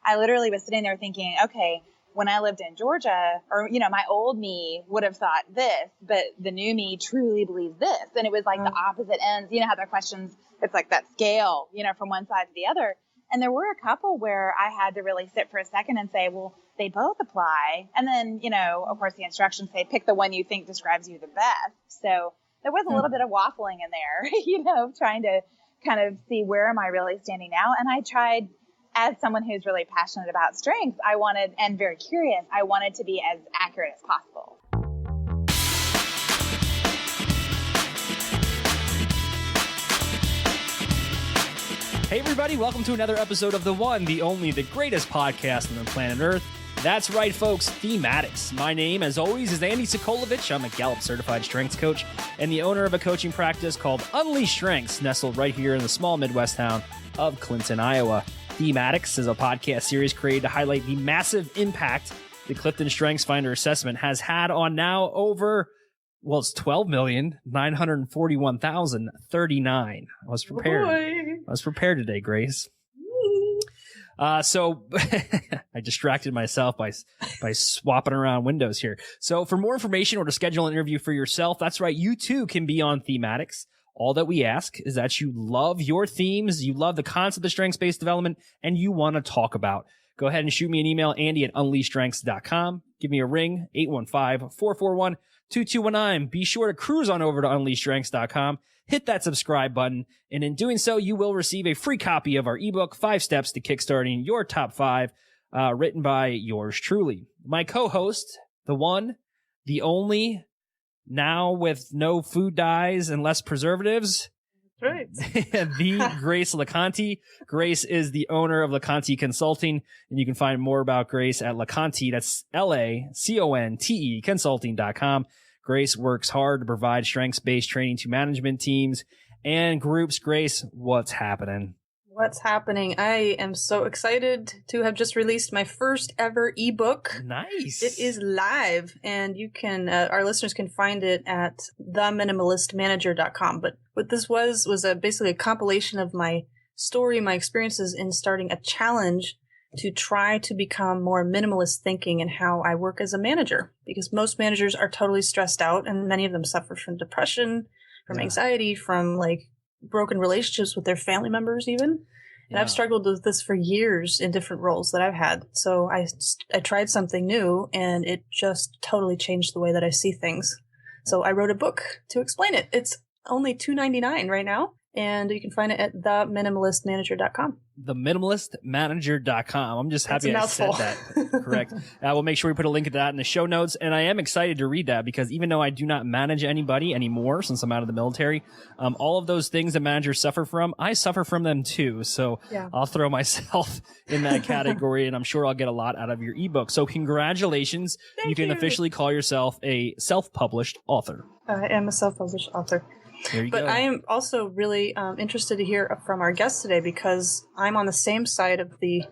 I literally was sitting there thinking, okay, when I lived in Georgia, or, my old me would have thought this, but the new me truly believes this. And it was like the opposite ends, how their questions, it's like that scale, from one side to the other. And there were a couple where I had to really sit for a second and say, well, they both apply. And then, of course, the instructions say, pick the one you think describes you the best. So there was a little bit of waffling in there, trying to kind of see where am I really standing now. And I tried, as someone who's really passionate about strengths, and very curious, I wanted to be as accurate as possible. Hey everybody, welcome to another episode of the one, the only, the greatest podcast on the planet Earth. That's right, folks, Thematics. My name, as always, is Andy Sokolovich. I'm a Gallup certified strengths coach and the owner of a coaching practice called UnleashStrengths, nestled right here in the small Midwest town of Clinton, Iowa. Thematics is a podcast series created to highlight the massive impact the Clifton Strengths Finder assessment has had on now over, it's 12,941,039. I was prepared. I was prepared today, Grace. So I distracted myself by swapping around windows here. So for more information or to schedule an interview for yourself, that's right, you too can be on Thematics. All that we ask is that you love your themes, you love the concept of strengths-based development, and you want to talk about. Go ahead and shoot me an email, andy@unleashstrengths.com. Give me a ring, 815-441-2219. Be sure to cruise on over to unleashstrengths.com. Hit that subscribe button, and in doing so, you will receive a free copy of our ebook, 5 Steps to Kickstarting Your Top 5, written by yours truly. My co-host, the one, the only, now with no food dyes and less preservatives. That's right. The Grace LeConte. Grace is the owner of LeConte Consulting, and you can find more about Grace at LeConte, that's LACONTE, consulting.com. Grace works hard to provide strengths-based training to management teams and groups. Grace, what's happening? What's happening? I am so excited to have just released my first ever ebook. Nice. It is live, and you can, our listeners can find it at theminimalistmanager.com. But what this was basically a compilation of my story, my experiences in starting a challenge to try to become more minimalist thinking in how I work as a manager. Because most managers are totally stressed out, and many of them suffer from depression, from anxiety, from broken relationships with their family members even. And I've struggled with this for years in different roles that I've had. So I tried something new, and it just totally changed the way that I see things. So I wrote a book to explain it. It's only $2.99 right now, and you can find it at theminimalistmanager.com. Theminimalistmanager.com. I'm just happy I said that correct. We'll make sure we put a link to that in the show notes. And I am excited to read that because even though I do not manage anybody anymore since I'm out of the military, all of those things that managers suffer from, I suffer from them too. So I'll throw myself in that category, and I'm sure I'll get a lot out of your ebook. So congratulations. You can officially call yourself a self-published author. I am a self-published author. But I am also really interested to hear from our guest today because I'm on the same side of the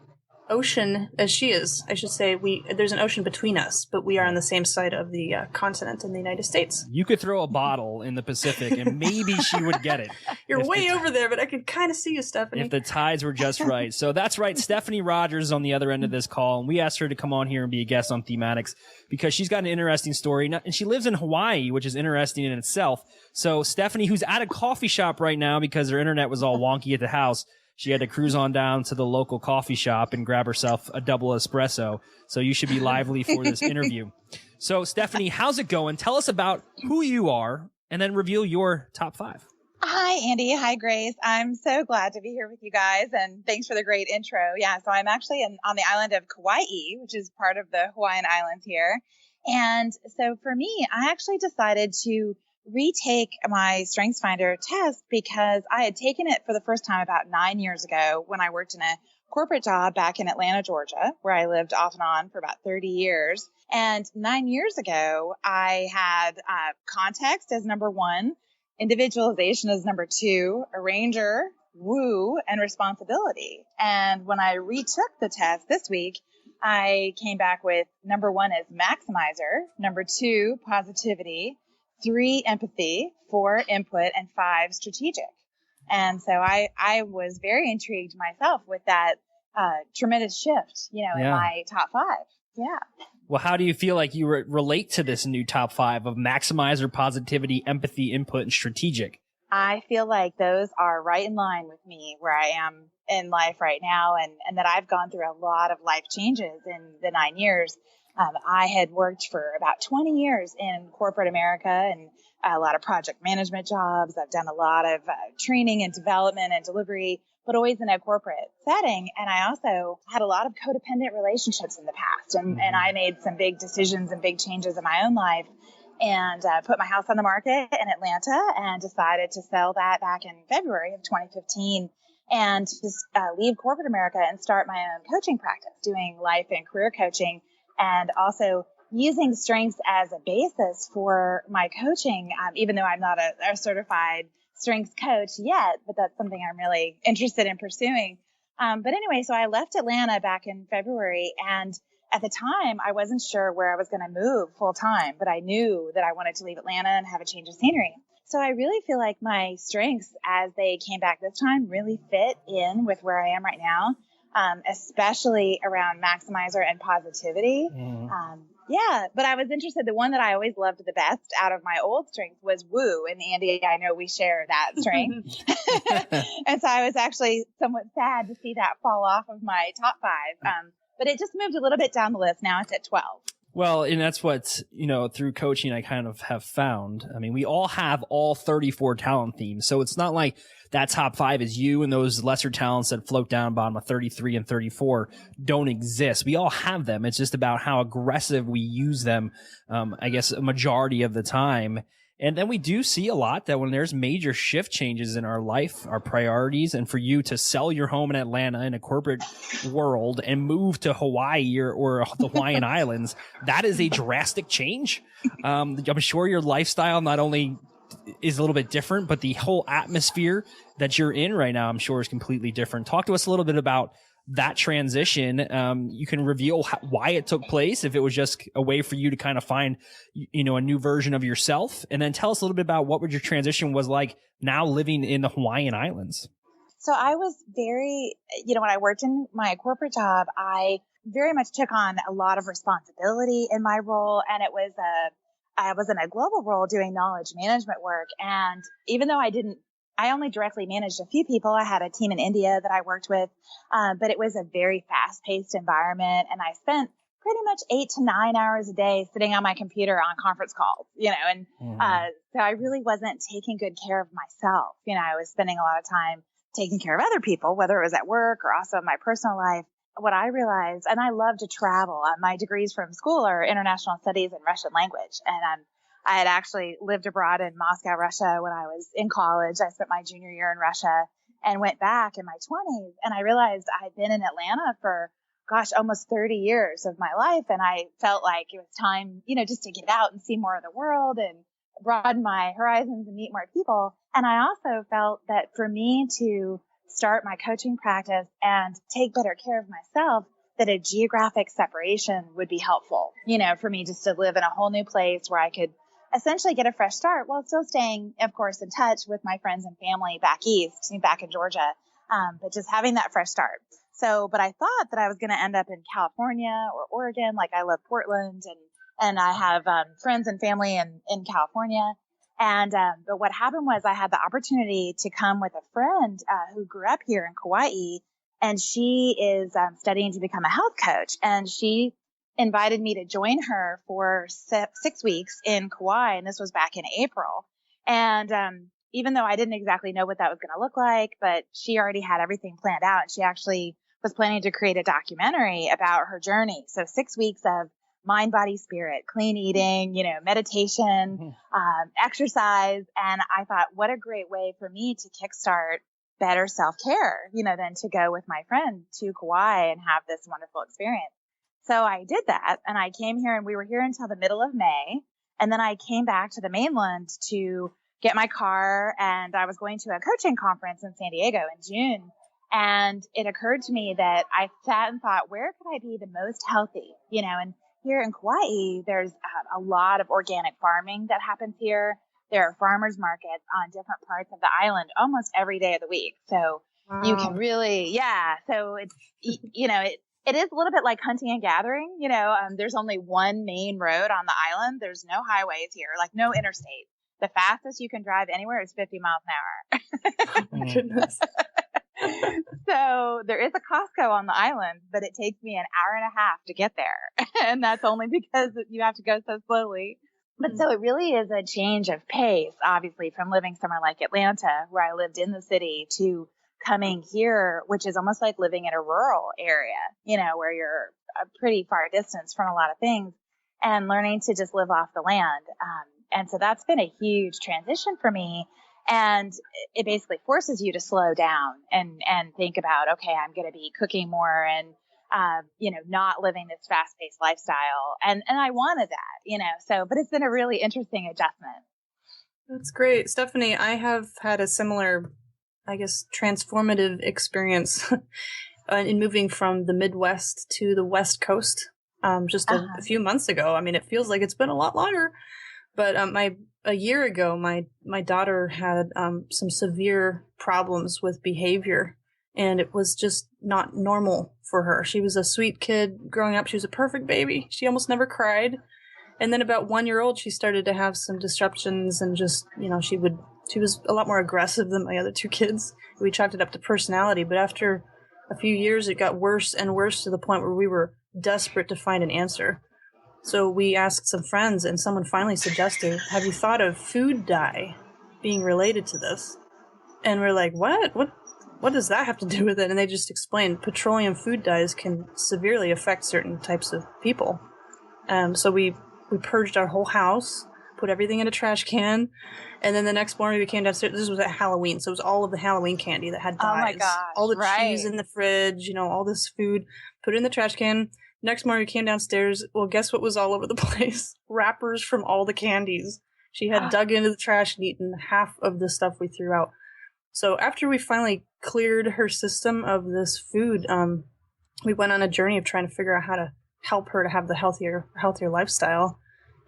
ocean as she is. I should say there's an ocean between us, but we are on the same side of the continent in the United States. You could throw a bottle in the Pacific and maybe she would get it. You're way over there, but I could kind of see you, Stephanie. If the tides were just right. So that's right. Stephanie Rogers is on the other end of this call, and we asked her to come on here and be a guest on Thematics because she's got an interesting story. And she lives in Hawaii, which is interesting in itself. So Stephanie, who's at a coffee shop right now because her internet was all wonky at the house, she had to cruise on down to the local coffee shop and grab herself a double espresso. So you should be lively for this interview. So Stephanie, how's it going? Tell us about who you are and then reveal your top 5. Hi, Andy. Hi, Grace. I'm so glad to be here with you guys, and thanks for the great intro. Yeah, so I'm actually on the island of Kauai, which is part of the Hawaiian Islands here. And so for me, I actually decided to retake my StrengthsFinder test because I had taken it for the first time about 9 years ago when I worked in a corporate job back in Atlanta, Georgia, where I lived off and on for about 30 years. And 9 years ago, I had context as number 1, individualization as number 2, arranger, woo, and responsibility. And when I retook the test this week, I came back with number 1 as maximizer, number 2, positivity, 3, empathy, 4, input, and 5, strategic. And so I was very intrigued myself with that tremendous shift, in my top 5. Yeah. Well, how do you feel like you relate to this new top 5 of maximizer, positivity, empathy, input, and strategic? I feel like those are right in line with me where I am in life right now, and that I've gone through a lot of life changes in the 9 years. I had worked for about 20 years in corporate America and a lot of project management jobs. I've done a lot of training and development and delivery, but always in a corporate setting. And I also had a lot of codependent relationships in the past. And I made some big decisions and big changes in my own life and put my house on the market in Atlanta and decided to sell that back in February of 2015 and just leave corporate America and start my own coaching practice, doing life and career coaching, and also using strengths as a basis for my coaching, even though I'm not a certified strengths coach yet, but that's something I'm really interested in pursuing. But anyway, so I left Atlanta back in February, and at the time, I wasn't sure where I was going to move full time, but I knew that I wanted to leave Atlanta and have a change of scenery. So I really feel like my strengths as they came back this time really fit in with where I am right now, especially around maximizer and positivity. Yeah, but I was interested. The one that I always loved the best out of my old strengths was woo. And Andy, I know we share that strength. And so I was actually somewhat sad to see that fall off of my top 5. But it just moved a little bit down the list. Now it's at 12. Well, and that's what, through coaching, I kind of have found. I mean, we all have all 34 talent themes. So it's not like that top 5 is you and those lesser talents that float down bottom of 33 and 34 don't exist. We all have them. It's just about how aggressive we use them, I guess, a majority of the time. And then we do see a lot that when there's major shift changes in our life, our priorities, and for you to sell your home in Atlanta in a corporate world and move to Hawaii or the Hawaiian Islands, that is a drastic change. I'm sure your lifestyle not only is a little bit different, but the whole atmosphere that you're in right now, I'm sure, is completely different. Talk to us a little bit about that transition. You can reveal why it took place, if it was just a way for you to kind of find, a new version of yourself, and then tell us a little bit about what your transition was like now living in the Hawaiian Islands. So I was very, when I worked in my corporate job, I very much took on a lot of responsibility in my role. And I was in a global role doing knowledge management work. And even though I only directly managed a few people. I had a team in India that I worked with, but it was a very fast-paced environment, and I spent pretty much 8 to 9 hours a day sitting on my computer on conference calls, so I really wasn't taking good care of myself. I was spending a lot of time taking care of other people, whether it was at work or also in my personal life. What I realized, and I love to travel. My degrees from school are international studies and Russian language, and I had actually lived abroad in Moscow, Russia when I was in college. I spent my junior year in Russia and went back in my 20s. And I realized I'd been in Atlanta for, almost 30 years of my life. And I felt like it was time, just to get out and see more of the world and broaden my horizons and meet more people. And I also felt that for me to start my coaching practice and take better care of myself, that a geographic separation would be helpful, for me just to live in a whole new place where I could essentially get a fresh start while still staying, of course, in touch with my friends and family back east, back in Georgia, but just having that fresh start. So, but I thought that I was going to end up in California or Oregon. Like, I love Portland, and I have friends and family in California. And but what happened was I had the opportunity to come with a friend who grew up here in Kauai, and she is studying to become a health coach, and she invited me to join her for 6 weeks in Kauai, and this was back in April. And even though I didn't exactly know what that was going to look like, but she already had everything planned out, and she actually was planning to create a documentary about her journey. So 6 weeks of mind, body, spirit, clean eating, meditation, exercise. And I thought, what a great way for me to kickstart better self-care, than to go with my friend to Kauai and have this wonderful experience. So I did that, and I came here, and we were here until the middle of May. And then I came back to the mainland to get my car, and I was going to a coaching conference in San Diego in June. And it occurred to me that I sat and thought, where could I be the most healthy? And here in Kauai, there's a lot of organic farming that happens here. There are farmers markets on different parts of the island almost every day of the week. So You can really, so it's, it is a little bit like hunting and gathering. There's only one main road on the island. There's no highways here, like no interstate. The fastest you can drive anywhere is 50 miles an hour. Oh my goodness. So there is a Costco on the island, but it takes me an hour and a half to get there. And that's only because you have to go so slowly. But so it really is a change of pace, obviously, from living somewhere like Atlanta, where I lived in the city, to coming here, which is almost like living in a rural area, where you're a pretty far distance from a lot of things, and learning to just live off the land. And so that's been a huge transition for me. And it basically forces you to slow down and think about, okay, I'm going to be cooking more and, not living this fast paced lifestyle. And I wanted that, but it's been a really interesting adjustment. That's great. Stephanie, I have had a similar, I guess, transformative experience in moving from the Midwest to the West Coast just a few months ago. I mean, it feels like it's been a lot longer. But a year ago, my daughter had some severe problems with behavior, and it was just not normal for her. She was a sweet kid growing up. She was a perfect baby. She almost never cried. And then about 1 year old, she started to have some disruptions, and just, she was a lot more aggressive than my other two kids. We chalked it up to personality, but after a few years, it got worse and worse to the point where we were desperate to find an answer. So we asked some friends, and someone finally suggested, have you thought of food dye being related to this? And we're like, what? What does that have to do with it? And they just explained petroleum food dyes can severely affect certain types of people. So we purged our whole house, put everything in a trash can, and then the next morning we came downstairs. This was at Halloween, so it was all of the Halloween candy that had dyes. Oh my gosh, all the cheese in the fridge, all this food, put it in the trash can. Next morning we came downstairs. Well, guess what was all over the place? Wrappers from all the candies. She had dug into the trash and eaten half of the stuff we threw out. So after we finally cleared her system of this food, we went on a journey of trying to figure out how to help her to have the healthier lifestyle.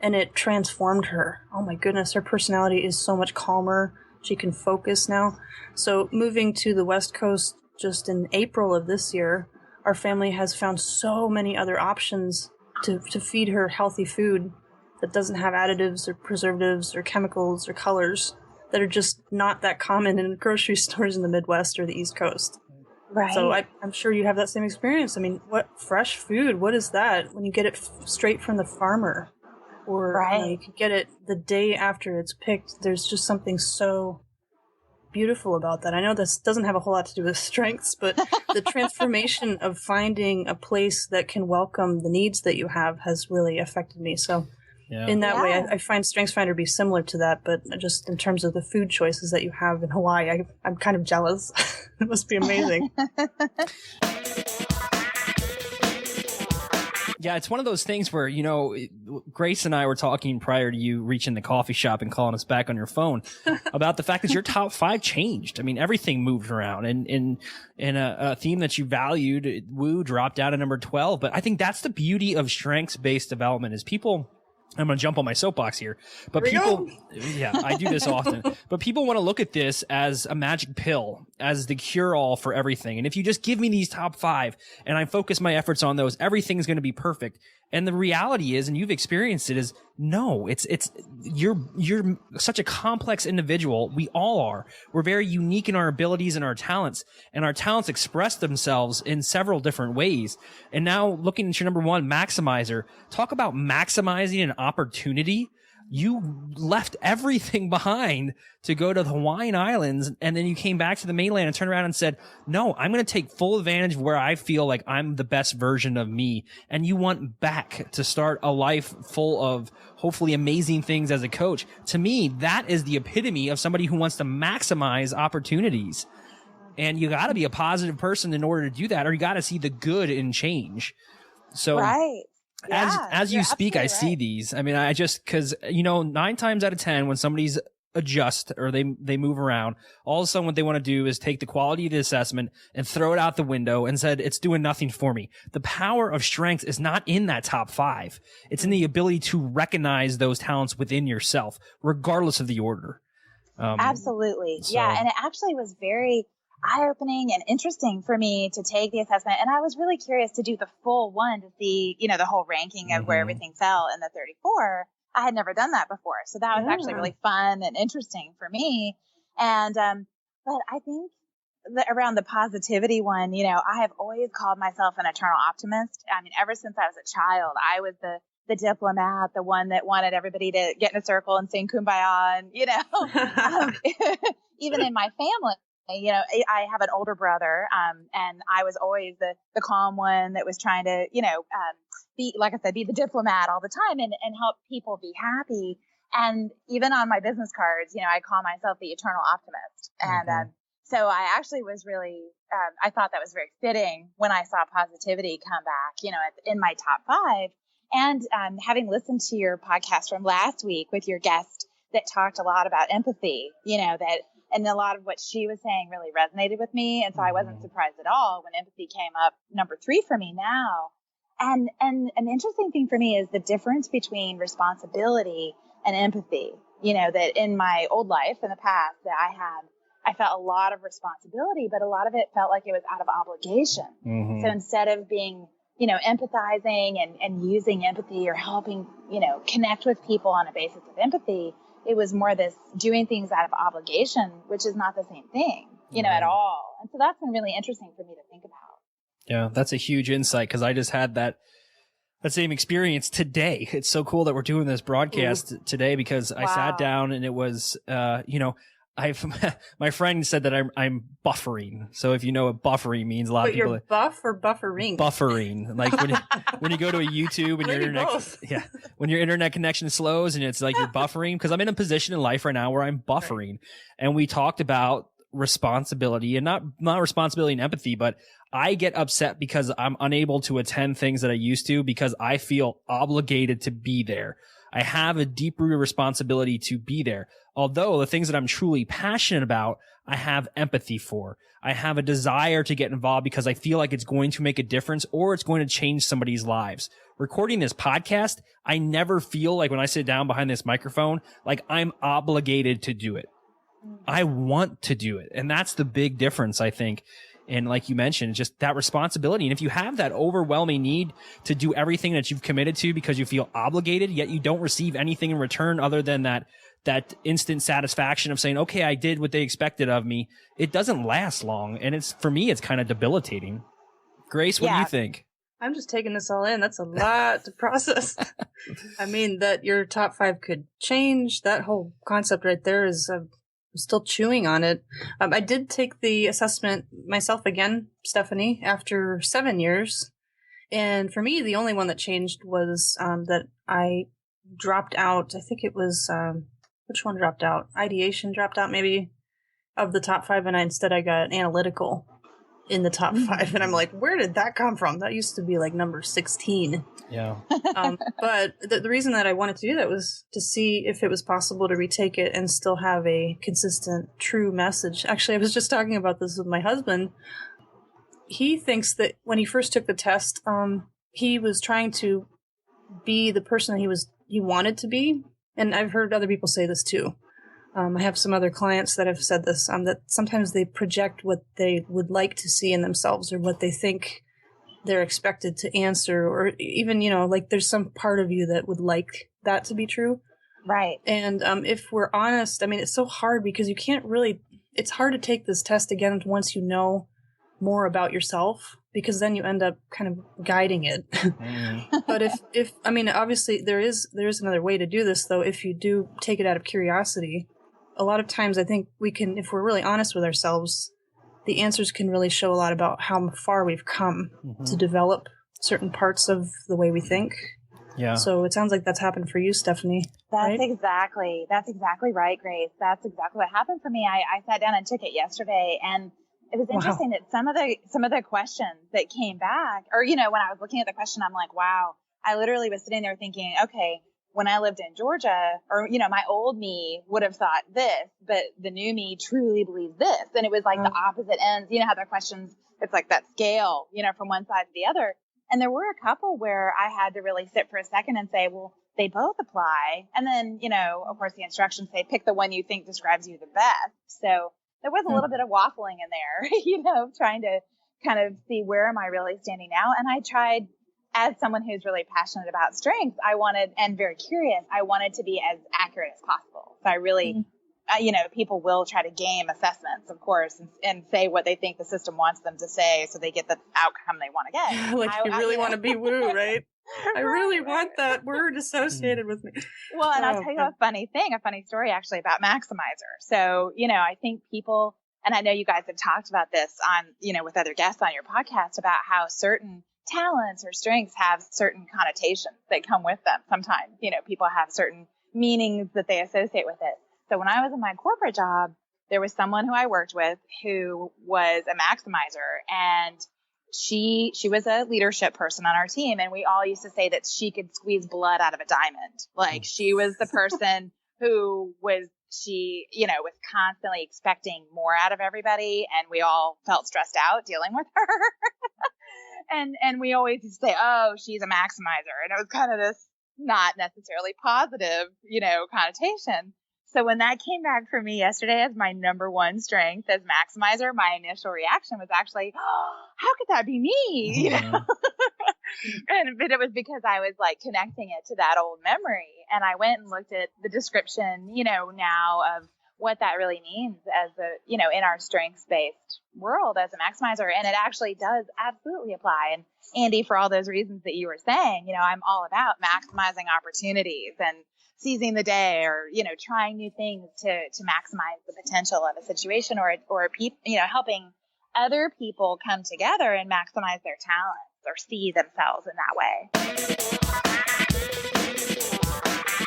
And it transformed her. Oh my goodness, her personality is so much calmer. She can focus now. So moving to the West Coast just in April of this year, our family has found so many other options to feed her healthy food that doesn't have additives or preservatives or chemicals or colors that are just not that common in grocery stores in the Midwest or the East Coast. Right. So I'm sure you have that same experience. I mean, what fresh food? What is that when you get it straight from the farmer? Or you can get it the day after it's picked. There's just something so beautiful about that. I know this doesn't have a whole lot to do with strengths, but the transformation of finding a place that can welcome the needs that you have has really affected me. So in that way, I find StrengthsFinder to be similar to that, but just in terms of the food choices that you have in Hawaii, I'm kind of jealous. It must be amazing. Yeah, it's one of those things where, Grace and I were talking prior to you reaching the coffee shop and calling us back on your phone about the fact that your top 5 changed. I mean, everything moved around, and in a theme that you valued, woo dropped down to number 12. But I think that's the beauty of strengths-based development is people. I'm going to jump on my soapbox here, but I do this often, but people want to look at this as a magic pill, as the cure all for everything. And if you just give me these top 5 and I focus my efforts on those, everything's going to be perfect. And the reality is, and you've experienced it, is no, you're such a complex individual. We all are. We're very unique in our abilities and our talents express themselves in several different ways. And now looking at your number 1, maximizer, talk about maximizing an opportunity. You left everything behind to go to the Hawaiian Islands, and then you came back to the mainland and turned around and said, no, I'm going to take full advantage of where I feel like I'm the best version of me. And you went back to start a life full of hopefully amazing things as a coach. To me, that is the epitome of somebody who wants to maximize opportunities. And you got to be a positive person in order to do that, or you got to see the good in change. So as you speak, I see these. I mean, cause 9 times out of 10, when somebody's adjust or they move around, all of a sudden what they want to do is take the quality of the assessment and throw it out the window and said, it's doing nothing for me. The power of strengths is not in that top 5. It's in the ability to recognize those talents within yourself, regardless of the order. Absolutely. Yeah. And it actually was very, eye-opening and interesting for me to take the assessment. And I was really curious to do the full one to see, the whole ranking of where everything fell in the 34. I had never done that before. So that was actually really fun and interesting for me. And, but I think around the positivity one, I have always called myself an eternal optimist. I mean, ever since I was a child, I was the diplomat, the one that wanted everybody to get in a circle and sing Kumbaya. And, even in my family, I have an older brother, and I was always the calm one that was trying to, be, like I said, be the diplomat all the time and help people be happy. And even on my business cards, I call myself the eternal optimist. And so I actually was really, I thought that was very fitting when I saw positivity come back, in my top 5. And having listened to your podcast from last week with your guest that talked a lot about empathy, and a lot of what she was saying really resonated with me. And so I wasn't surprised at all when empathy came up number 3 for me now. And an interesting thing for me is the difference between responsibility and empathy, that in my old life in the past that I felt a lot of responsibility, but a lot of it felt like it was out of obligation. So instead of being, empathizing and using empathy or helping, connect with people on a basis of empathy, it was more this doing things out of obligation, which is not the same thing, at all. And so that's been really interesting for me to think about. Yeah, that's a huge insight because I just had that same experience today. It's so cool that we're doing this broadcast today because I sat down and it was, my friend said that I'm buffering. So if you know what buffering means, a lot of people. You're buff or buffering? Buffering, like when you go to a YouTube and your internet, when your internet connection slows and it's like you're buffering. Because I'm in a position in life right now where I'm buffering, and we talked about responsibility and not responsibility and empathy, but I get upset because I'm unable to attend things that I used to because I feel obligated to be there. I have a deep-rooted responsibility to be there. Although the things that I'm truly passionate about, I have empathy for. I have a desire to get involved because I feel like it's going to make a difference or it's going to change somebody's lives. Recording this podcast, I never feel like when I sit down behind this microphone, like I'm obligated to do it. I want to do it. And that's the big difference, I think. And like you mentioned, just that responsibility. And if you have that overwhelming need to do everything that you've committed to because you feel obligated, yet you don't receive anything in return other than that instant satisfaction of saying, okay, I did what they expected of me, it doesn't last long. And for me, it's kind of debilitating. Grace, what do you think? I'm just taking this all in. That's a lot to process. I mean, that your top 5 could change, that whole concept right there is I'm still chewing on it. I did take the assessment myself again, Stephanie, after 7 years. And for me, the only one that changed was that I dropped out. I think it was, which one dropped out? Ideation dropped out maybe of the top 5. And I got analytical in the top 5. And I'm like, where did that come from? That used to be like number 16. Yeah. But the reason that I wanted to do that was to see if it was possible to retake it and still have a consistent, true message. Actually, I was just talking about this with my husband. He thinks that when he first took the test, he was trying to be the person he wanted to be. And I've heard other people say this too. I have some other clients that have said this, that sometimes they project what they would like to see in themselves or what they think they're expected to answer, or even, like there's some part of you that would like that to be true. Right. And if we're honest, I mean, it's so hard because you can't really, it's hard to take this test again once you know more about yourself, because then you end up kind of guiding it. But if I mean, obviously there is another way to do this though. If you do take it out of curiosity, a lot of times I think we can, if we're really honest with ourselves, the answers can really show a lot about how far we've come to develop certain parts of the way we think. Yeah. So it sounds like that's happened for you, Stephanie. That's exactly right, Grace. That's exactly what happened for me. I sat down and took it yesterday, and it was interesting that some of the questions that came back, or, when I was looking at the question, I'm like, wow, I literally was sitting there thinking, okay, when I lived in Georgia, or, my old me would have thought this, but the new me truly believes this. And it was like the opposite ends. You know how their questions, it's like that scale, from one side to the other. And there were a couple where I had to really sit for a second and say, well, they both apply. And then, of course, the instructions say, pick the one you think describes you the best. So there was a little bit of waffling in there, trying to kind of see where am I really standing now. And I tried, as someone who's really passionate about strengths, and very curious, I wanted to be as accurate as possible. So I really, people will try to game assessments, of course, and say what they think the system wants them to say so they get the outcome they want to get. You really want to be woo, right? I really want that word associated with me. Well, and I'll tell you a funny story actually about Maximizer. So, I think people, and I know you guys have talked about this on, with other guests on your podcast about how certain talents or strengths have certain connotations that come with them. Sometimes, people have certain meanings that they associate with it. So when I was in my corporate job, there was someone who I worked with who was a maximizer, and she was a leadership person on our team. And we all used to say that she could squeeze blood out of a diamond. Like, she was the person who was constantly expecting more out of everybody. And we all felt stressed out dealing with her. And we always used to say, oh, she's a maximizer. And it was kind of this not necessarily positive, connotation. So when that came back for me yesterday as my number one strength as maximizer, my initial reaction was actually, oh, how could that be me? But it was because I was like connecting it to that old memory. And I went and looked at the description, now of what that really means as in our strengths-based world as a maximizer. And it actually does absolutely apply. And Andy, for all those reasons that you were saying, I'm all about maximizing opportunities and seizing the day, or, trying new things to maximize the potential of a situation, or helping other people come together and maximize their talents or see themselves in that way.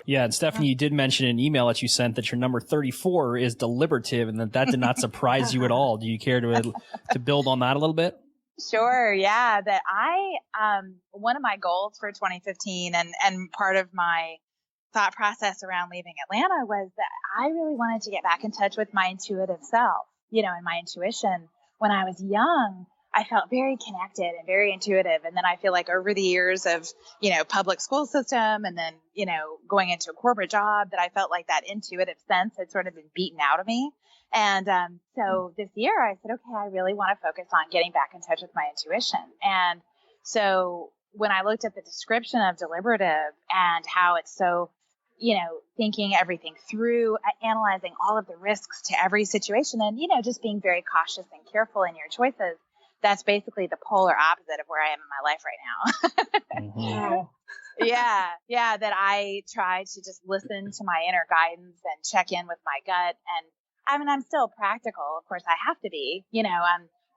Yeah. And Stephanie, you did mention in an email that you sent that your number 34 is deliberative, and that did not surprise you at all. Do you care to build on that a little bit? Sure. Yeah. That one of my goals for 2015 and part of my thought process around leaving Atlanta was that I really wanted to get back in touch with my intuitive self, and my intuition. When I was young, I felt very connected and very intuitive. And then I feel like over the years of, public school system and then, going into a corporate job, that I felt like that intuitive sense had sort of been beaten out of me. And so this year I said, okay, I really want to focus on getting back in touch with my intuition. And so when I looked at the description of deliberative and how it's so, thinking everything through, analyzing all of the risks to every situation, and, just being very cautious and careful in your choices, that's basically the polar opposite of where I am in my life right now. Yeah, that I try to just listen to my inner guidance and check in with my gut. And I'm still practical. Of course, I have to be,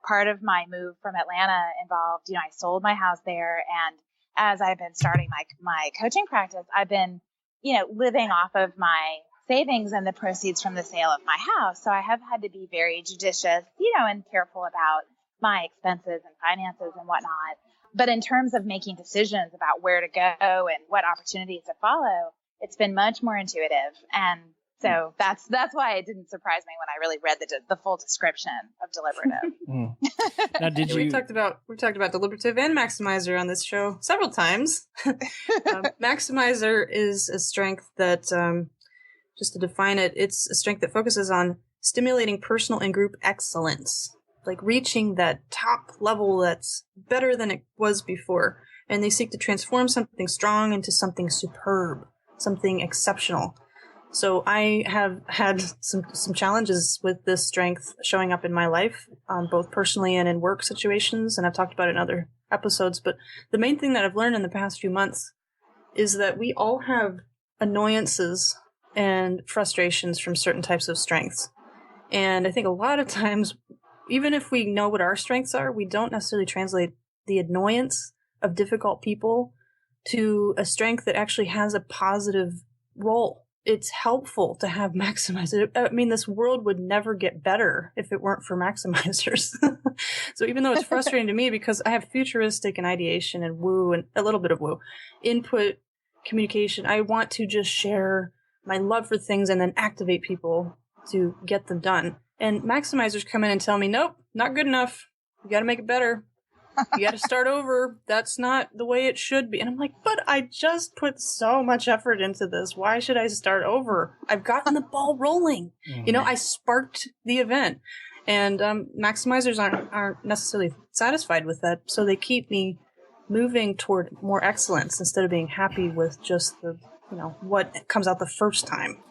part of my move from Atlanta involved, I sold my house there. And as I've been starting my coaching practice, I've been, living off of my savings and the proceeds from the sale of my house. So I have had to be very judicious, and careful about my expenses and finances and whatnot. But in terms of making decisions about where to go and what opportunities to follow, it's been much more intuitive. And so that's why it didn't surprise me when I really read the full description of deliberative. Now, we talked about deliberative and maximizer on this show several times. Maximizer is a strength that, just to define it, it's a strength that focuses on stimulating personal and group excellence, like reaching that top level that's better than it was before. And they seek to transform something strong into something superb, something exceptional. So I have had some challenges with this strength showing up in my life, both personally and in work situations, and I've talked about it in other episodes. But the main thing that I've learned in the past few months is that we all have annoyances and frustrations from certain types of strengths. And I think a lot of times, even if we know what our strengths are, we don't necessarily translate the annoyance of difficult people to a strength that actually has a positive role. It's helpful to have maximizers. I mean, this world would never get better if it weren't for maximizers. So even though it's frustrating to me because I have futuristic and ideation and woo and a little bit of woo, input, communication, I want to just share my love for things and then activate people to get them done. And maximizers come in and tell me, nope, not good enough. You got to make it better. You got to start over. That's not the way it should be. And I'm like, but I just put so much effort into this. Why should I start over? I've gotten the ball rolling. You know, I sparked the event. And maximizers aren't necessarily satisfied with that, so they keep me moving toward more excellence instead of being happy with just the, what comes out the first time.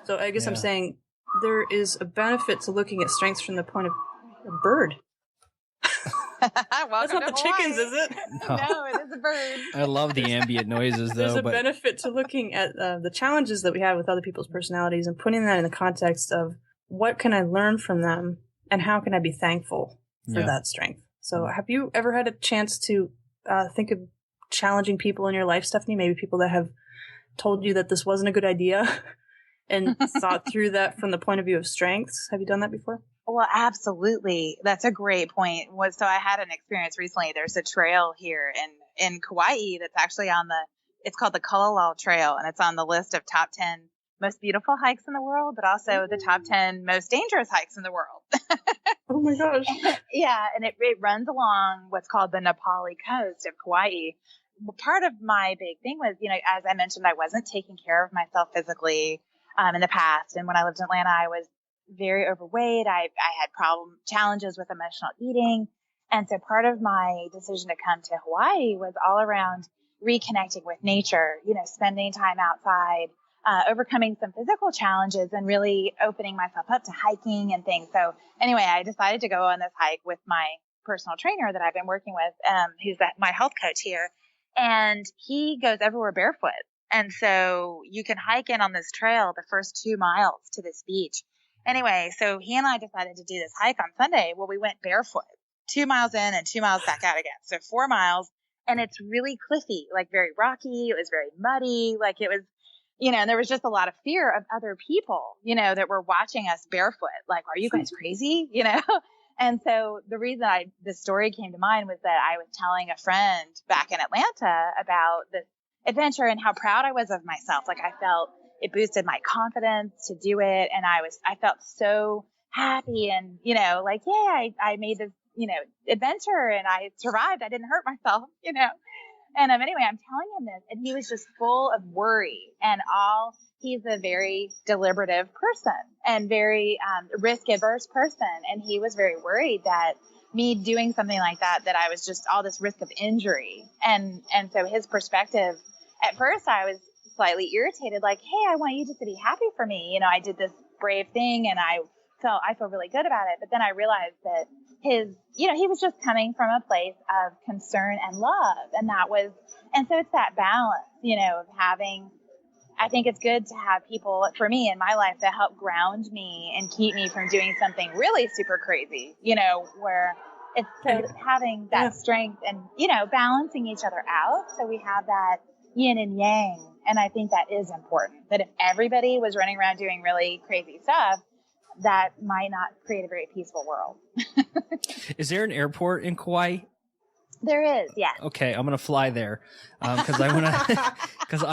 So I guess I'm saying there is a benefit to looking at strengths from the point of a bird. That's not the chickens, is it? No, it is a bird. I love the ambient noises, though. There's a benefit to looking at the challenges that we have with other people's personalities and putting that in the context of what can I learn from them and how can I be thankful for that strength. So have you ever had a chance to think of challenging people in your life, Stephanie? Maybe people that have told you that this wasn't a good idea and thought through that from the point of view of strengths. Have you done that before? Well, absolutely. That's a great point. So I had an experience recently. There's a trail here in Kauai that's actually it's called the Kalawao Trail, and it's on the list of top 10 most beautiful hikes in the world, but also the top 10 most dangerous hikes in the world. Oh my gosh. Yeah. And it runs along what's called the Nepali coast of Kauai. Part of my big thing was, as I mentioned, I wasn't taking care of myself physically in the past. And when I lived in Atlanta, I was very overweight. I had challenges with emotional eating. And so part of my decision to come to Hawaii was all around reconnecting with nature, spending time outside, overcoming some physical challenges and really opening myself up to hiking and things. So anyway, I decided to go on this hike with my personal trainer that I've been working with, who's my health coach here. And he goes everywhere barefoot. And so you can hike in on this trail the first 2 miles to this beach. Anyway, so he and I decided to do this hike on Sunday. Well, we went barefoot 2 miles in and 2 miles back out again. So 4 miles. And it's really cliffy, like very rocky. It was very muddy. Like it was, and there was just a lot of fear of other people, that were watching us barefoot. Like, are you guys crazy? And so the reason this story came to mind was that I was telling a friend back in Atlanta about this adventure and how proud I was of myself. Like I felt it boosted my confidence to do it. And I felt so happy and, I made this, adventure and I survived. I didn't hurt myself, And anyway, I'm telling him this, and he was just full of worry and he's a very deliberative person and very risk averse person. And he was very worried that me doing something like that I was just all this risk of injury. And so his perspective, at first I was slightly irritated, like, hey, I want you just to be happy for me. I did this brave thing and I feel really good about it. But then I realized that he was just coming from a place of concern and love. And so it's that balance, of having, I think it's good to have people for me in my life that help ground me and keep me from doing something really super crazy, where it's having that strength and, balancing each other out. So we have that yin and yang. And I think that is important, that if everybody was running around doing really crazy stuff, that might not create a very peaceful world. Is there an airport in Kauai? There is, yeah. Okay, I'm gonna fly there because I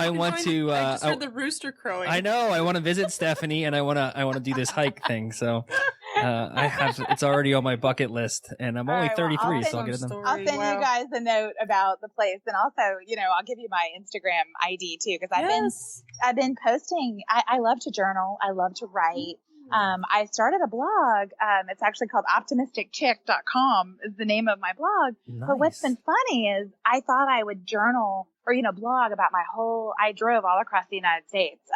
want to. I just heard the rooster crowing. I know. I want to visit Stephanie, and I want to do this hike thing. So it's already on my bucket list, and I'm only 33, so I'll get it done. I'll send you guys a note about the place, and also, I'll give you my Instagram ID too, because I've been posting. I love to journal. I love to write. I started a blog. It's actually called optimisticchick.com is the name of my blog. Nice. But what's been funny is I thought I would journal or, blog about I drove all across the United States,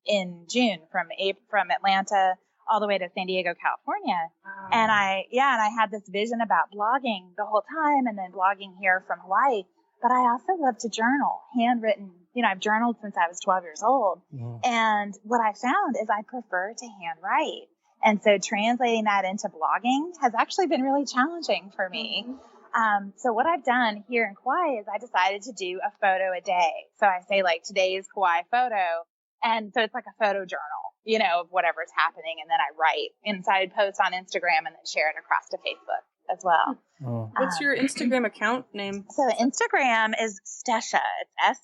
in June from Atlanta all the way to San Diego, California. Wow. And I had this vision about blogging the whole time and then blogging here from Hawaii. But I also love to journal, handwritten. I've journaled since I was 12 years old. Yeah. And what I found is I prefer to handwrite. And so translating that into blogging has actually been really challenging for me. Mm-hmm. So what I've done here in Kauai is I decided to do a photo a day. So I say like today's Kauai photo. And so it's like a photo journal, of whatever's happening. And then I write inside post on Instagram and then share it across to Facebook as well. Oh. What's your Instagram account name? So Instagram is Stesha. It's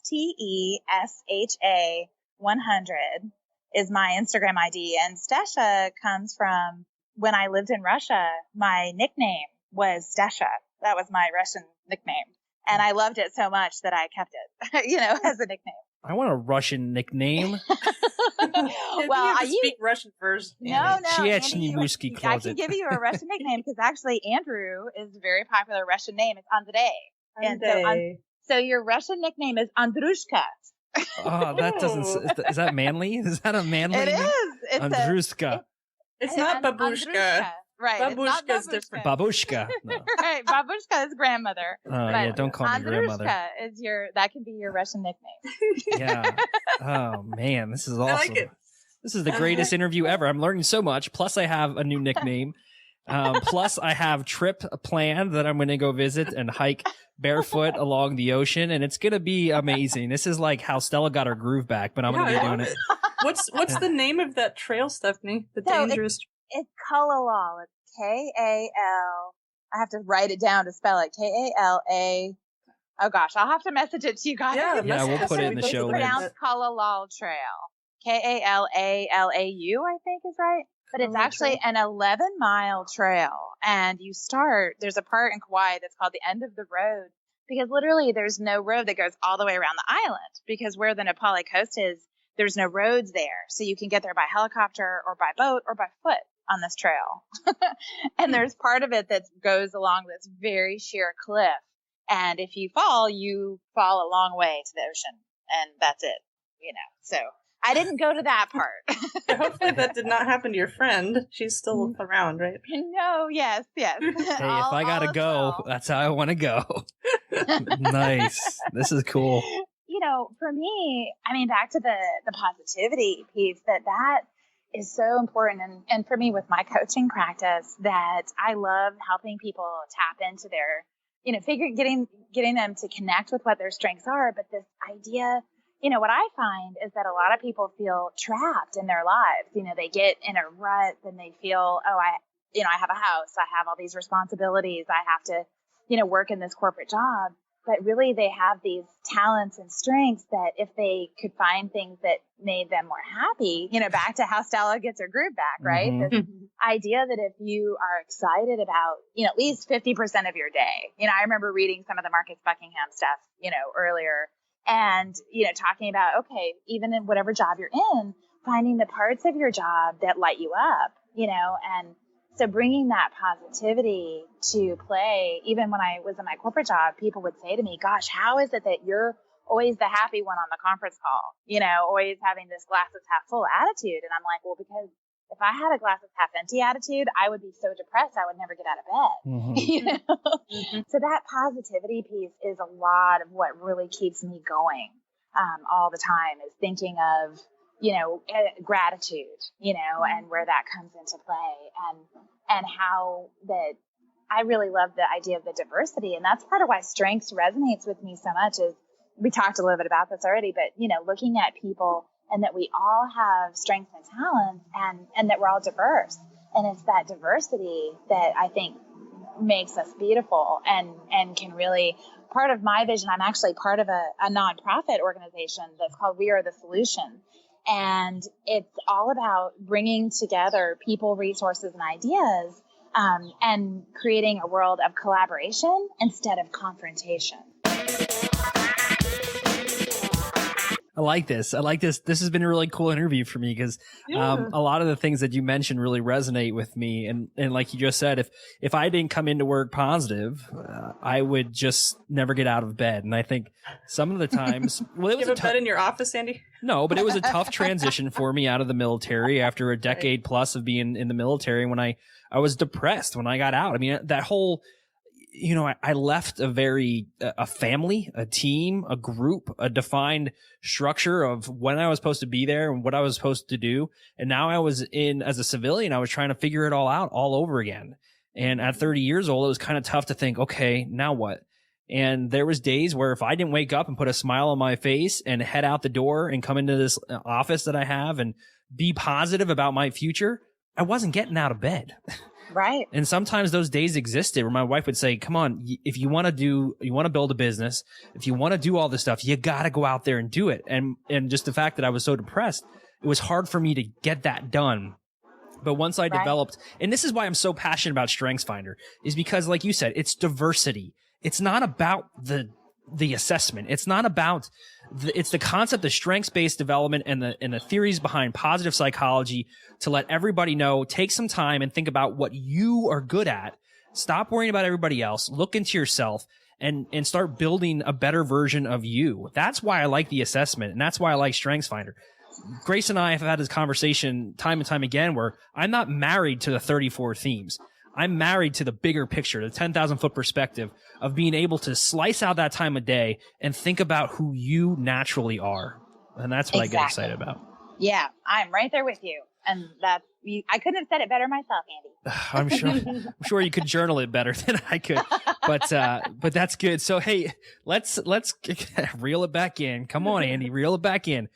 STESHA 100 is my Instagram ID. And Stesha comes from when I lived in Russia, my nickname was Stesha. That was my Russian nickname. And I loved it so much that I kept it, as a nickname. I want a Russian nickname. Well, I speak Russian first. No. Andy, I can give you a Russian nickname because actually Andrew is a very popular Russian name. It's Andrei. And so your Russian nickname is Andrushka. Oh, that doesn't. Is that manly? Is that a manly? It name? is. Andrushka. It's not babushka. Right. Babushka is different. Babushka. No. Right. Babushka is grandmother. Oh, yeah. Don't call me grandmother. Is that can be your Russian nickname. Yeah. Oh, man. This is awesome. I like it. This is the greatest interview ever. I'm learning so much. Plus, I have a new nickname. Plus, I have trip planned that I'm going to go visit and hike barefoot along the ocean, and it's going to be amazing. This is like how Stella got her groove back, but I'm going to be doing it. What's the name of that trail, Stephanie? The dangerous. It's Kalalal. It's Kal. I have to write it down to spell it. Kala. Oh gosh, I'll have to message it to you guys. Yeah, we'll put it in the show. It's pronounced Kalalal Trail. Kalallau, I think is right. But it's actually an 11-mile trail. And there's a part in Kauai that's called the end of the road. Because literally there's no road that goes all the way around the island. Because where the Nepali coast is, there's no roads there. So you can get there by helicopter or by boat or by foot on this trail. And there's part of it that goes along this very sheer cliff. And if you fall a long way to the ocean. And that's it, So I didn't go to that part. Hopefully that did not happen to your friend. She's still around, right? No, yes. Hey, if I gotta go, that's how I want to go. Nice. This is cool. For me, back to the positivity piece, that is so important. And for me with my coaching practice, that I love helping people tap into their, getting them to connect with what their strengths are. But this idea, what I find is that a lot of people feel trapped in their lives. They get in a rut and they feel, I have a house, I have all these responsibilities, I have to, work in this corporate job. But really they have these talents and strengths that if they could find things that made them more happy, back to how Stella gets her groove back, right? Mm-hmm. This idea that if you are excited about, at least 50% of your day, I remember reading some of the Marcus Buckingham stuff, earlier. And, talking about, okay, even in whatever job you're in, finding the parts of your job that light you up, and so bringing that positivity to play, even when I was in my corporate job, people would say to me, gosh, how is it that you're always the happy one on the conference call, always having this glass is half full attitude? And I'm like, well, because if I had a glass is half empty attitude, I would be so depressed, I would never get out of bed. Mm-hmm. So that positivity piece is a lot of what really keeps me going all the time, is thinking of, gratitude, and where that comes into play, and how that I really love the idea of the diversity. And that's part of why strengths resonates with me so much. Is we talked a little bit about this already, but, looking at people and that we all have strengths and talents, and that we're all diverse. And it's that diversity that I think makes us beautiful and can really, part of my vision, I'm actually part of a nonprofit organization that's called We Are the Solution. And it's all about bringing together people, resources, and ideas, and creating a world of collaboration instead of confrontation. I like this. This has been a really cool interview for me because a lot of the things that you mentioned really resonate with me. And like you just said, if I didn't come into work positive, I would just never get out of bed. And I think some of the times, well, it was you have a bed in your office, Andy? No, but it was a tough transition for me out of the military after a decade plus of being in the military. When I was depressed when I got out. I mean, that whole, I left a family, a team, a group, a defined structure of when I was supposed to be there and what I was supposed to do. And now I was as a civilian, I was trying to figure it all out all over again. And at 30 years old, it was kind of tough to think, okay, now what? And there was days where if I didn't wake up and put a smile on my face and head out the door and come into this office that I have and be positive about my future, I wasn't getting out of bed. Right. And sometimes those days existed where my wife would say, come on, if you want to build a business, if you want to do all this stuff, you got to go out there and do it. And just the fact that I was so depressed, it was hard for me to get that done. But once I developed, and this is why I'm so passionate about StrengthsFinder, is because, like you said, it's diversity. It's not about the assessment. It's not about it's the concept of strengths-based development and the theories behind positive psychology to let everybody know, take some time and think about what you are good at. Stop worrying about everybody else. Look into yourself and start building a better version of you. That's why I like the assessment, and that's why I like StrengthsFinder. Grace and I have had this conversation time and time again where I'm not married to the 34 themes. I'm married to the bigger picture, the 10,000 foot perspective of being able to slice out that time of day and think about who you naturally are. And that's what I get excited about. Yeah, I'm right there with you. And I couldn't have said it better myself, Andy. I'm sure you could journal it better than I could, but that's good. So, hey, let's reel it back in. Come on, Andy, reel it back in.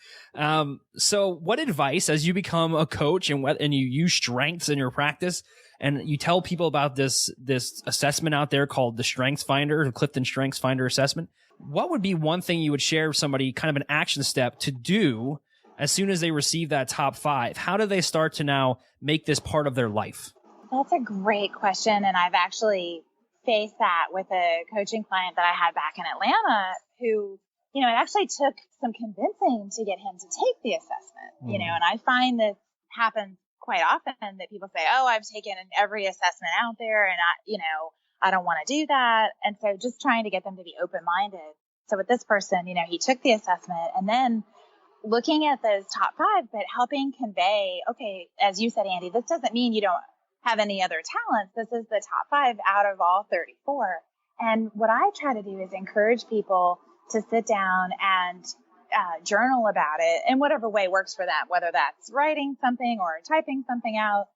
So what advice, as you become a coach and you use strengths in your practice, and you tell people about this assessment out there called the StrengthsFinder, the Clifton StrengthsFinder assessment, what would be one thing you would share with somebody, kind of an action step to do as soon as they receive that top 5? How do they start to now make this part of their life? That's a great question. And I've actually faced that with a coaching client that I had back in Atlanta who, it actually took some convincing to get him to take the assessment, and I find this happens quite often that people say, oh, I've taken every assessment out there and I don't want to do that. And so just trying to get them to be open-minded. So with this person, he took the assessment and then looking at those top 5, but helping convey, okay, as you said, Andy, this doesn't mean you don't have any other talents. This is the top 5 out of all 34. And what I try to do is encourage people to sit down and journal about it in whatever way works for them, whether that's writing something or typing something out,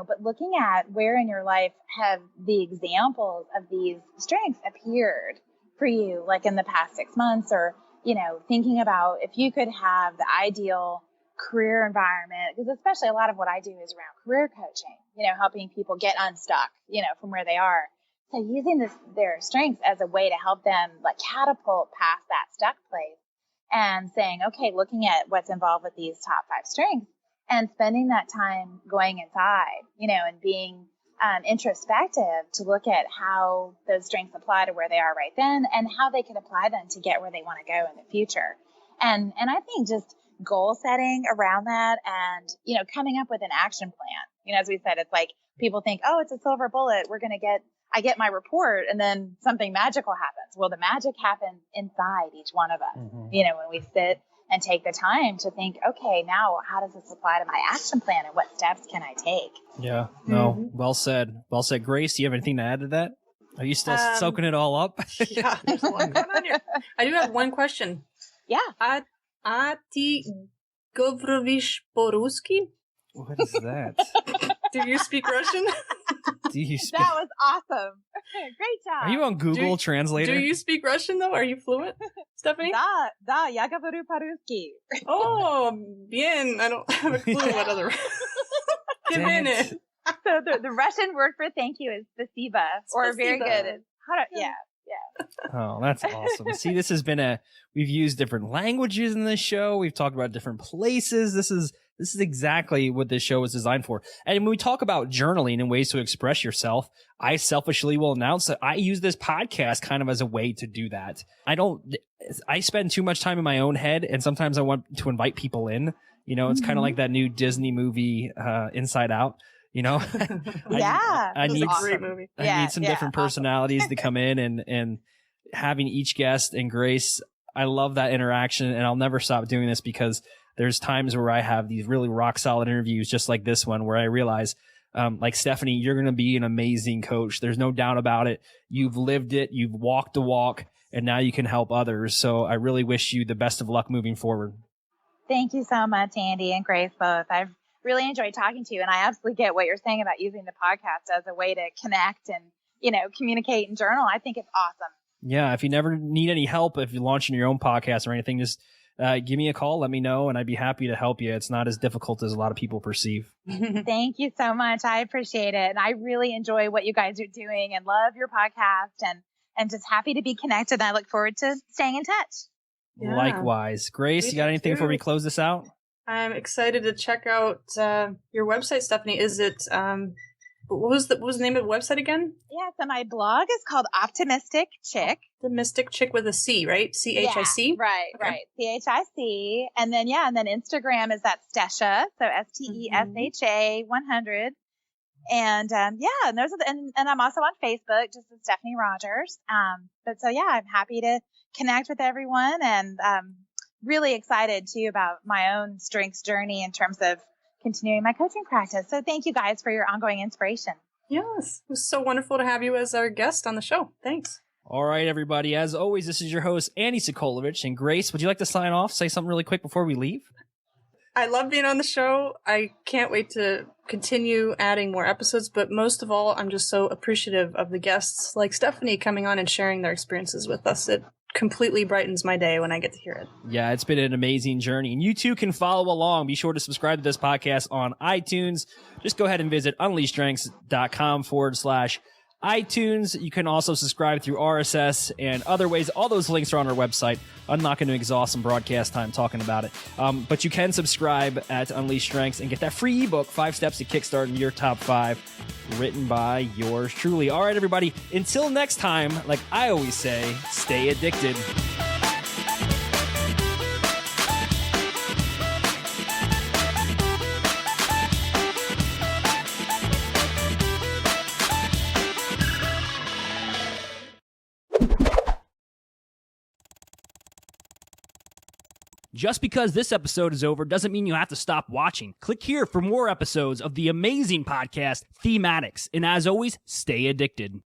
but looking at where in your life have the examples of these strengths appeared for you, like in the past 6 months, or thinking about if you could have the ideal career environment, because especially a lot of what I do is around career coaching, helping people get unstuck, from where they are. So using their strengths as a way to help them catapult past that stuck place and saying, okay, looking at what's involved with these top 5 strengths and spending that time going inside, and being introspective to look at how those strengths apply to where they are right then and how they could apply them to get where they want to go in the future. And I think just goal setting around that and, coming up with an action plan. As we said, it's like people think, oh, it's a silver bullet. I get my report and then something magical happens. Well, the magic happens inside each one of us, when we sit and take the time to think, okay, now how does this apply to my action plan and what steps can I take? Yeah, no, well said. Well said. Grace, do you have anything to add to that? Are you still soaking it all up? Yeah, there's a lot going on here. I do have one question. Yeah. Ati Govrovich Boruski? What is that? Do you speak Russian? That was awesome. Great job. Are you on Google Translator? Do you speak Russian, though? Are you fluent, Stephanie? Da, я говорю по-русски. Oh, bien. I don't have a clue what other... Give in it. So the Russian word for thank you is spasiba, or very good is, yeah. Oh, that's awesome. See, this has been we've used different languages in this show. We've talked about different places. This is exactly what this show is designed for. And when we talk about journaling and ways to express yourself, I selfishly will announce that I use this podcast kind of as a way to do that. I spend too much time in my own head, and sometimes I want to invite people in. It's kind of like that new Disney movie, Inside Out. I need a great movie. I need some different personalities to come in and having each guest and Grace. I love that interaction, and I'll never stop doing this because there's times where I have these really rock solid interviews just like this one where I realize, like Stephanie, you're going to be an amazing coach. There's no doubt about it. You've lived it. You've walked the walk, and now you can help others. So I really wish you the best of luck moving forward. Thank you so much, Andy and Grace, both. I've really enjoyed talking to you, and I absolutely get what you're saying about using the podcast as a way to connect and, communicate and journal. I think it's awesome. Yeah. If you never need any help, if you're launching your own podcast or anything, just give me a call, let me know, and I'd be happy to help you. It's not as difficult as a lot of people perceive. Thank you so much. I appreciate it. And I really enjoy what you guys are doing and love your podcast and just happy to be connected. I look forward to staying in touch. Yeah. Likewise. Grace, you got anything before we close this out? I'm excited to check out your website, Stephanie. Is it what was the name of the website again? Yeah, so my blog is called Optimistic Chick. Optimistic Chick with a C, right? CHIC? Yeah, right. CHIC. And then Instagram is at Stesha, so STESHA 100. And and those are and I'm also on Facebook, just as Stephanie Rogers. But so I'm happy to connect with everyone, and really excited too about my own strengths journey in terms of continuing my coaching practice. So thank you guys for your ongoing inspiration. Yes, it was so wonderful to have you as our guest on the show. Thanks. All right, everybody. As always, this is your host, Andy Sokolovich. And Grace, would you like to sign off? Say something really quick before we leave? I love being on the show. I can't wait to continue adding more episodes, but most of all, I'm just so appreciative of the guests like Stephanie coming on and sharing their experiences with us. It completely brightens my day when I get to hear it. Yeah, it's been an amazing journey. And you too can follow along. Be sure to subscribe to this podcast on iTunes. Just go ahead and visit UnleashStrengths.com/iTunes. You can also subscribe through RSS and other ways. All those links are on our website. I'm not going to exhaust some broadcast time talking about it. But you can subscribe at Unleash Strengths and get that free ebook, 5 Steps to Kickstart Your Top 5, written by yours truly. All right, everybody. Until next time, like I always say, stay addicted. Just because this episode is over doesn't mean you have to stop watching. Click here for more episodes of the amazing podcast, Thematics. And as always, stay addicted.